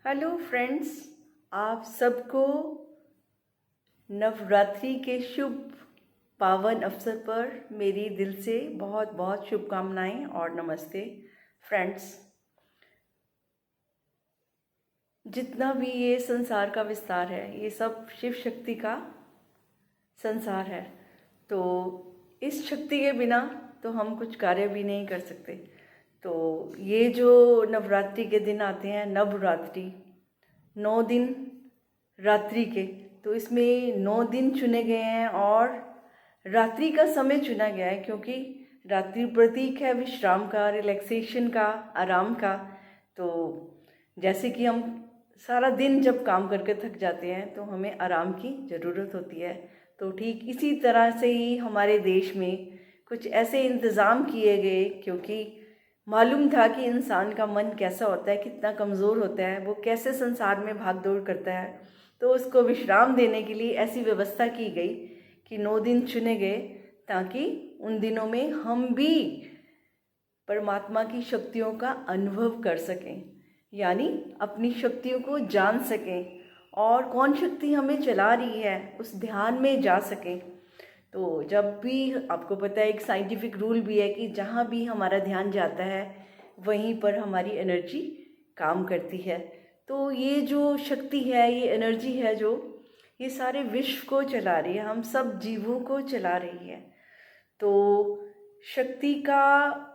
Hello friends, आप सबको नवरात्रि के शुभ पावन अवसर पर मेरी दिल से बहुत बहुत शुभकामनाएं और नमस्ते। फ्रेंड्स, जितना भी ये संसार का विस्तार है, ये सब शिव शक्ति का संसार है। तो इस शक्ति के बिना तो हम कुछ कार्य भी नहीं कर सकते। तो ये जो नवरात्रि के दिन आते हैं, नवरात्रि 9 दिन रात्रि के, तो इसमें 9 दिन चुने गए हैं और रात्रि का समय चुना गया है क्योंकि रात्रि प्रतीक है विश्राम का, रिलैक्सेशन का, आराम का। तो जैसे कि हम सारा दिन जब काम करके थक जाते हैं तो हमें आराम की ज़रूरत होती है। तो ठीक इसी तरह से ही हमारे देश में कुछ ऐसे इंतज़ाम किए गए, क्योंकि मालूम था कि इंसान का मन कैसा होता है, कितना कमज़ोर होता है, वो कैसे संसार में भाग दौड़ करता है। तो उसको विश्राम देने के लिए ऐसी व्यवस्था की गई कि 9 दिन चुने गए ताकि उन दिनों में हम भी परमात्मा की शक्तियों का अनुभव कर सकें, यानी अपनी शक्तियों को जान सकें और कौन शक्ति हमें चला रही है उस ध्यान में जा सकें। तो जब भी, आपको पता है, एक साइंटिफिक रूल भी है कि जहाँ भी हमारा ध्यान जाता है वहीं पर हमारी एनर्जी काम करती है। तो ये जो शक्ति है, ये एनर्जी है जो ये सारे विश्व को चला रही है, हम सब जीवों को चला रही है। तो शक्ति का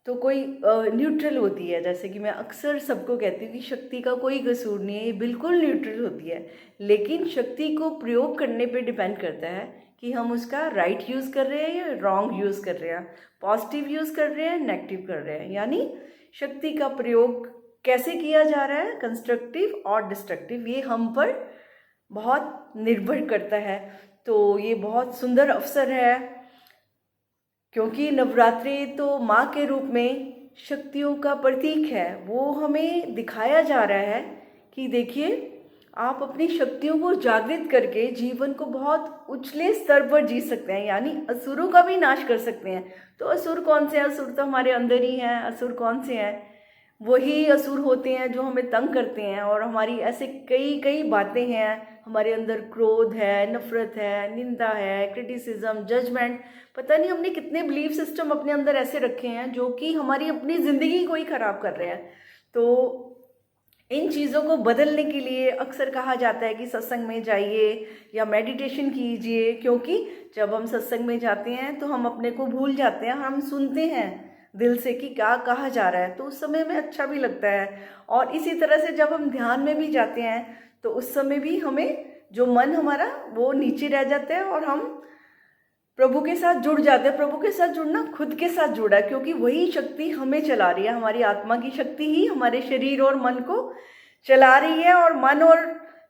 तो कोई न्यूट्रल होती है, जैसे कि मैं अक्सर सबको कहती हूँ कि शक्ति का कोई कसूर नहीं है, ये बिल्कुल न्यूट्रल होती है। लेकिन शक्ति को प्रयोग करने पे डिपेंड करता है कि हम उसका राइट यूज़ कर रहे हैं या रॉन्ग यूज़ कर रहे हैं, पॉजिटिव यूज़ कर रहे हैं, नेगेटिव कर रहे हैं। यानी शक्ति का प्रयोग कैसे किया जा रहा है, कंस्ट्रक्टिव और डिस्ट्रक्टिव, ये हम पर बहुत निर्भर करता है। तो ये बहुत सुंदर अवसर है क्योंकि नवरात्रि तो माँ के रूप में शक्तियों का प्रतीक है। वो हमें दिखाया जा रहा है कि देखिए, आप अपनी शक्तियों को जागृत करके जीवन को बहुत उछले स्तर पर जी सकते हैं, यानी असुरों का भी नाश कर सकते हैं। तो असुर कौन से हैं? असुर तो हमारे अंदर ही हैं। असुर कौन से हैं? वही असुर होते हैं जो हमें तंग करते हैं और हमारी ऐसे कई कई बातें हैं। हमारे अंदर क्रोध है, नफरत है, निंदा है, क्रिटिसिज्म, जजमेंट, पता नहीं हमने कितने बिलीफ सिस्टम अपने अंदर ऐसे रखे हैं जो कि हमारी अपनी ज़िंदगी को ही ख़राब कर रहे हैं। तो इन चीज़ों को बदलने के लिए अक्सर कहा जाता है कि सत्संग में जाइए या मेडिटेशन कीजिए, क्योंकि जब हम सत्संग में जाते हैं तो हम अपने को भूल जाते हैं, हम सुनते हैं दिल से कि क्या कहा जा रहा है, तो उस समय में अच्छा भी लगता है। और इसी तरह से जब हम ध्यान में भी जाते हैं तो उस समय भी हमें जो मन हमारा वो नीचे रह जाता है और हम प्रभु के साथ जुड़ जाते हैं। प्रभु के साथ जुड़ना खुद के साथ जुड़ा है, क्योंकि वही शक्ति हमें चला रही है। हमारी आत्मा की शक्ति ही हमारे शरीर और मन को चला रही है। और मन और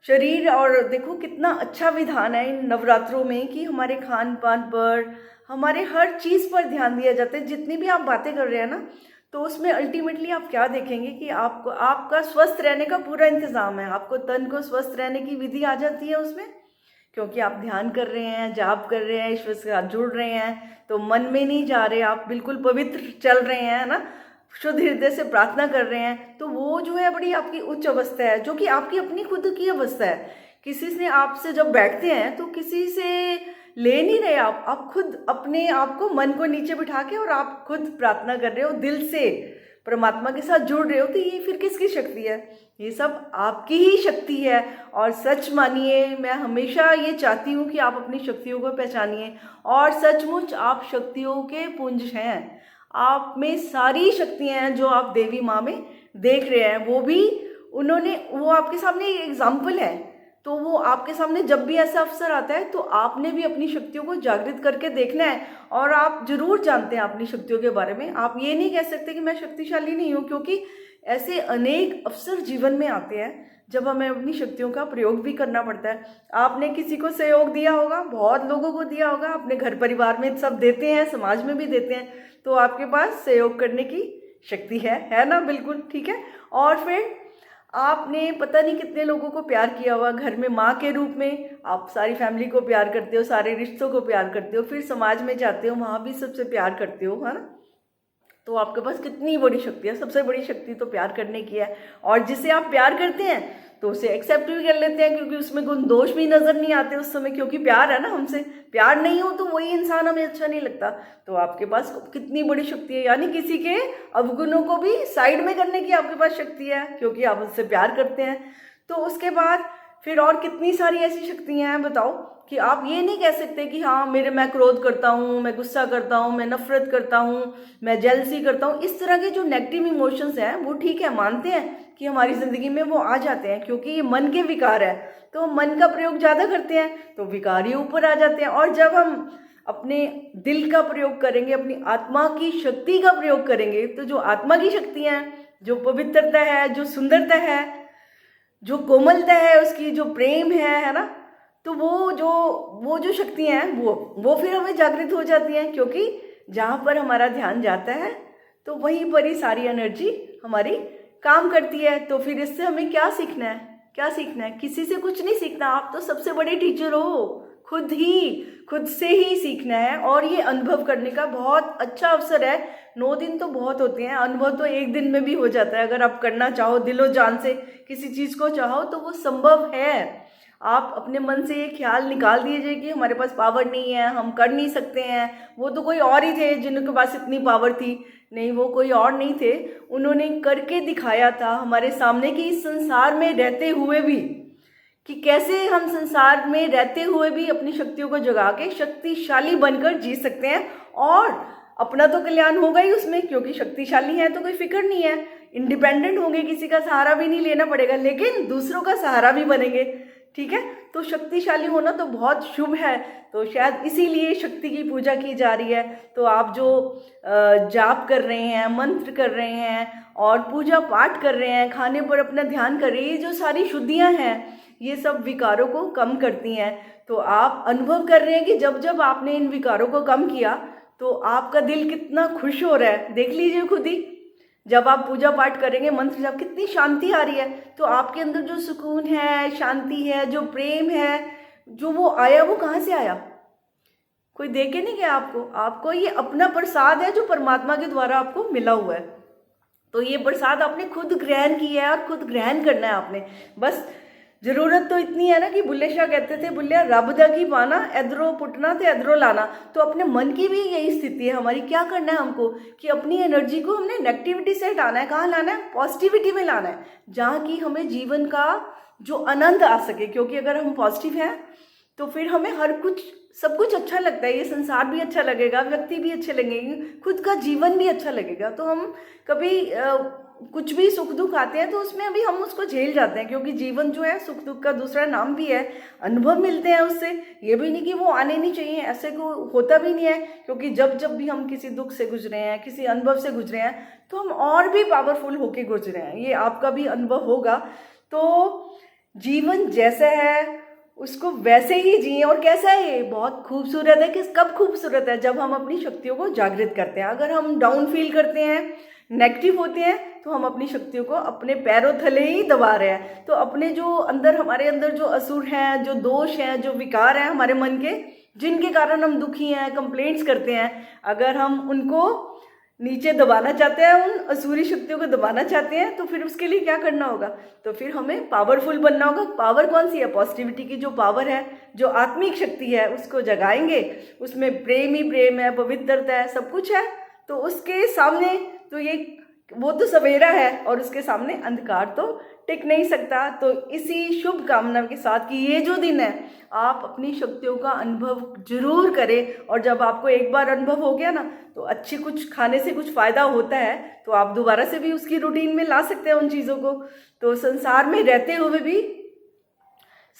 शरीर, और देखो कितना अच्छा विधान है इन नवरात्रों में कि हमारे खान पान पर, हमारे हर चीज़ पर ध्यान दिया जाता है। जितनी भी आप बातें कर रहे हैं ना, तो उसमें अल्टीमेटली आप क्या देखेंगे कि आपको आपका स्वस्थ रहने का पूरा इंतज़ाम है। आपको तन को स्वस्थ रहने की विधि आ जाती है उसमें, क्योंकि आप ध्यान कर रहे हैं, जाप कर रहे हैं, ईश्वर से साथ जुड़ रहे हैं। तो मन में नहीं जा रहे, आप बिल्कुल पवित्र चल रहे हैं ना, शुद्ध हृदय से प्रार्थना कर रहे हैं। तो वो जो है बड़ी आपकी उच्च अवस्था है, जो कि आपकी अपनी खुद की अवस्था है। किसी से आपसे जब बैठते हैं तो किसी से ले नहीं रहे आप खुद अपने आप को, मन को नीचे बिठा के, और आप खुद प्रार्थना कर रहे हो, दिल से परमात्मा के साथ जुड़ रहे हो। तो ये फिर किसकी शक्ति है? ये सब आपकी ही शक्ति है। और सच मानिए, मैं हमेशा ये चाहती हूँ कि आप अपनी शक्तियों को पहचानिए, और सचमुच आप शक्तियों के पुंज हैं। आप में सारी शक्तियाँ हैं जो आप देवी माँ में देख रहे हैं, वो भी वो आपके सामने एग्जाम्पल है। तो वो आपके सामने जब भी ऐसा अवसर आता है तो आपने भी अपनी शक्तियों को जागृत करके देखना है। और आप जरूर जानते हैं अपनी शक्तियों के बारे में। आप ये नहीं कह सकते कि मैं शक्तिशाली नहीं हूँ, क्योंकि ऐसे अनेक अवसर जीवन में आते हैं जब हमें अपनी शक्तियों का प्रयोग भी करना पड़ता है। आपने किसी को सहयोग दिया होगा, बहुत लोगों को दिया होगा, अपने घर परिवार में सब देते हैं, समाज में भी देते हैं। तो आपके पास सहयोग करने की शक्ति है ना? बिल्कुल ठीक है। और फिर आपने पता नहीं कितने लोगों को प्यार किया हुआ, घर में माँ के रूप में आप सारी फैमिली को प्यार करते हो, सारे रिश्तों को प्यार करते हो, फिर समाज में जाते हो, वहाँ भी सबसे प्यार करते हो, है ना? तो आपके पास कितनी बड़ी शक्ति है। सबसे बड़ी शक्ति तो प्यार करने की है, और जिसे आप प्यार करते हैं तो उसे एक्सेप्ट भी कर लेते हैं, क्योंकि उसमें कोई दोष भी नजर नहीं आते उस समय, क्योंकि प्यार है ना हमसे। प्यार नहीं हो तो वही इंसान हमें अच्छा नहीं लगता। तो आपके पास कितनी बड़ी शक्ति है, यानी किसी के अवगुणों को भी साइड में करने की आपके पास शक्ति है, क्योंकि आप उससे प्यार करते हैं। तो उसके बाद फिर और कितनी सारी ऐसी शक्तियां हैं, बताओ, कि आप ये नहीं कह सकते कि हाँ मैं क्रोध करता हूँ, मैं गुस्सा करता हूँ, मैं नफरत करता हूँ, मैं जेलसी करता हूँ। इस तरह के जो नेगेटिव इमोशंस हैं वो ठीक है, मानते हैं कि हमारी ज़िंदगी में वो आ जाते हैं, क्योंकि ये मन के विकार है। तो मन का प्रयोग ज़्यादा करते हैं तो विकार ही ऊपर आ जाते हैं। और जब हम अपने दिल का प्रयोग करेंगे, अपनी आत्मा की शक्ति का प्रयोग करेंगे, तो जो आत्मा की शक्तियाँ हैं, जो पवित्रता है, जो सुंदरता है, जो कोमलता है, उसकी जो प्रेम है ना, तो वो जो शक्तियाँ हैं वो फिर हमें जागृत हो जाती हैं, क्योंकि जहाँ पर हमारा ध्यान जाता है तो वहीं पर ही सारी एनर्जी हमारी काम करती है। तो फिर इससे हमें क्या सीखना है? क्या सीखना है? किसी से कुछ नहीं सीखना। आप तो सबसे बड़े टीचर हो, खुद से ही सीखना है। और ये अनुभव करने का बहुत अच्छा अवसर है। 9 दिन तो बहुत होते हैं, अनुभव तो 1 दिन में भी हो जाता है। अगर आप करना चाहो, दिलो जान से किसी चीज़ को चाहो तो वो संभव है। आप अपने मन से ये ख्याल निकाल दीजिए कि हमारे पास पावर नहीं है, हम कर नहीं सकते हैं, वो तो कोई और ही थे जिनके पास इतनी पावर थी। नहीं, वो कोई और नहीं थे, उन्होंने करके दिखाया था हमारे सामने कि इस संसार में रहते हुए भी, कि कैसे हम संसार में रहते हुए भी अपनी शक्तियों को जगा के शक्तिशाली बनकर जी सकते हैं। और अपना तो कल्याण होगा ही उसमें, क्योंकि शक्तिशाली है तो कोई फिक्र नहीं है, इंडिपेंडेंट होंगे, किसी का सहारा भी नहीं लेना पड़ेगा, लेकिन दूसरों का सहारा भी बनेंगे। ठीक है, तो शक्तिशाली होना तो बहुत शुभ है। तो शायद इसीलिए शक्ति की पूजा की जा रही है। तो आप जो जाप कर रहे हैं, मंत्र कर रहे हैं और पूजा पाठ कर रहे हैं, खाने पर अपना ध्यान कर रहे हैं, ये जो सारी शुद्धियां हैं ये सब विकारों को कम करती हैं। तो आप अनुभव कर रहे हैं कि जब जब आपने इन विकारों को कम किया तो आपका दिल कितना खुश हो रहा है। देख लीजिए खुद ही, जब आप पूजा पाठ करेंगे, मंत्र जब, कितनी शांति आ रही है। तो आपके अंदर जो सुकून है, शांति है, जो प्रेम है, जो वो आया, वो कहाँ से आया? कोई दे के नहीं गया आपको ये अपना प्रसाद है जो परमात्मा के द्वारा आपको मिला हुआ है। तो ये प्रसाद आपने खुद ग्रहण किया है और खुद ग्रहण करना है आपने। बस जरूरत तो इतनी है ना कि बुल्ले शाह कहते थे, बुल्लिया रब दा की पाना, इधरों पुटना तो इधरों लाना। तो अपने मन की भी यही स्थिति है हमारी। क्या करना है हमको कि अपनी एनर्जी को हमने नेगेटिविटी से हटाना है। कहाँ लाना है? पॉजिटिविटी में लाना है, जहाँ की हमें जीवन का जो आनंद आ सके। क्योंकि अगर हम पॉजिटिव हैं तो फिर हमें सब कुछ अच्छा लगता है। ये संसार भी अच्छा लगेगा, व्यक्ति भी अच्छे लगेंगे, खुद का जीवन भी अच्छा लगेगा। तो हम कभी कुछ भी सुख दुख आते हैं तो उसमें अभी हम उसको झेल जाते हैं, क्योंकि जीवन जो है सुख दुख का दूसरा नाम भी है। अनुभव मिलते हैं उससे, ये भी नहीं कि वो आने नहीं चाहिए, ऐसे को होता भी नहीं है। क्योंकि जब भी हम किसी दुख से गुजरे हैं, किसी अनुभव से गुजरे हैं, तो हम और भी पावरफुल होके गुजरे हैं। ये आपका भी अनुभव होगा। तो जीवन जैसा है उसको वैसे ही जिए। और कैसा है ये? बहुत खूबसूरत है। कब खूबसूरत है? जब हम अपनी शक्तियों को जागृत करते हैं। अगर हम डाउन फील करते हैं, नेगेटिव होते हैं, तो हम अपनी शक्तियों को अपने पैरों तले ही दबा रहे हैं। तो अपने जो हमारे अंदर जो असुर हैं, जो दोष हैं, जो विकार हैं हमारे मन के, जिनके कारण हम दुखी हैं, कंप्लेंट्स करते हैं, अगर हम उनको नीचे दबाना चाहते हैं, उन असुरी शक्तियों को दबाना चाहते हैं, तो फिर उसके लिए क्या करना होगा? तो फिर हमें पावरफुल बनना होगा। पावर कौन सी है? पॉजिटिविटी की जो पावर है, जो आत्मिक शक्ति है, उसको जगाएंगे। उसमें प्रेम ही प्रेम है, पवित्रता है, सब कुछ है। तो उसके सामने तो वो तो सवेरा है, और उसके सामने अंधकार तो टिक नहीं सकता। तो इसी शुभ कामना के साथ कि ये जो दिन है, आप अपनी शक्तियों का अनुभव जरूर करें। और जब आपको एक बार अनुभव हो गया ना, तो अच्छी कुछ खाने से कुछ फायदा होता है, तो आप दोबारा से भी उसकी रूटीन में ला सकते हैं उन चीज़ों को। तो संसार में रहते हुए भी,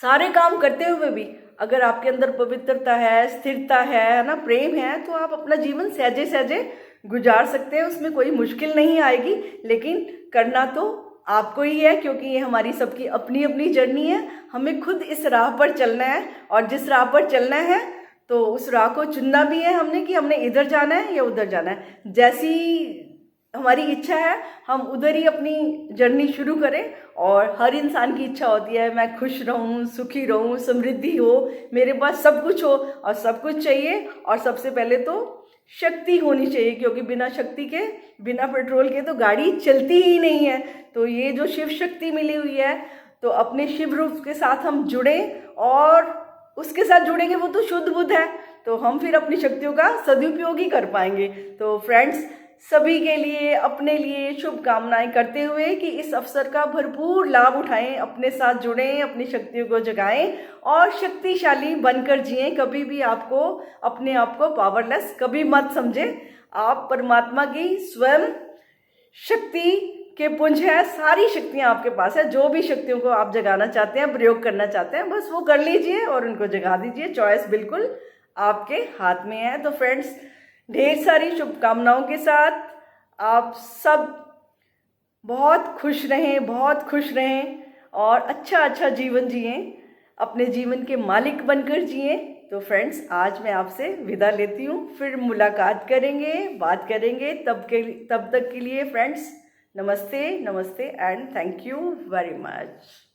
सारे काम करते हुए भी, अगर आपके अंदर पवित्रता है, स्थिरता है ना, प्रेम है, तो आप अपना जीवन सहजे सहजे गुजार सकते हैं। उसमें कोई मुश्किल नहीं आएगी। लेकिन करना तो आपको ही है, क्योंकि ये हमारी सबकी अपनी अपनी जर्नी है। हमें खुद इस राह पर चलना है, और जिस राह पर चलना है तो उस राह को चुनना भी है हमने, कि हमने इधर जाना है या उधर जाना है। जैसी हमारी इच्छा है हम उधर ही अपनी जर्नी शुरू करें। और हर इंसान की इच्छा होती है, मैं खुश रहूं, सुखी रहूं, समृद्धि हो, मेरे पास सब कुछ हो। और सब कुछ चाहिए, और सबसे पहले तो शक्ति होनी चाहिए, क्योंकि बिना शक्ति के, बिना पेट्रोल के तो गाड़ी चलती ही नहीं है। तो ये जो शिव शक्ति मिली हुई है, तो अपने शिव रूप के साथ हम जुड़े, और उसके साथ जुड़ेंगे, वो तो शुद्ध बुद्ध है, तो हम फिर अपनी शक्तियों का सदुपयोग ही कर पाएंगे। तो फ्रेंड्स, सभी के लिए, अपने लिए शुभकामनाएं करते हुए कि इस अवसर का भरपूर लाभ उठाएं, अपने साथ जुड़ें, अपनी शक्तियों को जगाएं और शक्तिशाली बनकर जिएं। कभी भी आपको, अपने आप को पावरलेस कभी मत समझें। आप परमात्मा की स्वयं शक्ति के पुंज है, सारी शक्तियां आपके पास है। जो भी शक्तियों को आप जगाना चाहते हैं, प्रयोग करना चाहते हैं, बस वो कर लीजिए और उनको जगा दीजिए। चॉइस बिल्कुल आपके हाथ में है। तो फ्रेंड्स, ढेर सारी शुभकामनाओं के साथ आप सब बहुत खुश रहें, बहुत खुश रहें और अच्छा जीवन जिएं, अपने जीवन के मालिक बनकर जिएं। तो फ्रेंड्स, आज मैं आपसे विदा लेती हूँ, फिर मुलाकात करेंगे, बात करेंगे। तब तक के लिए फ्रेंड्स, नमस्ते, नमस्ते and thank you very much.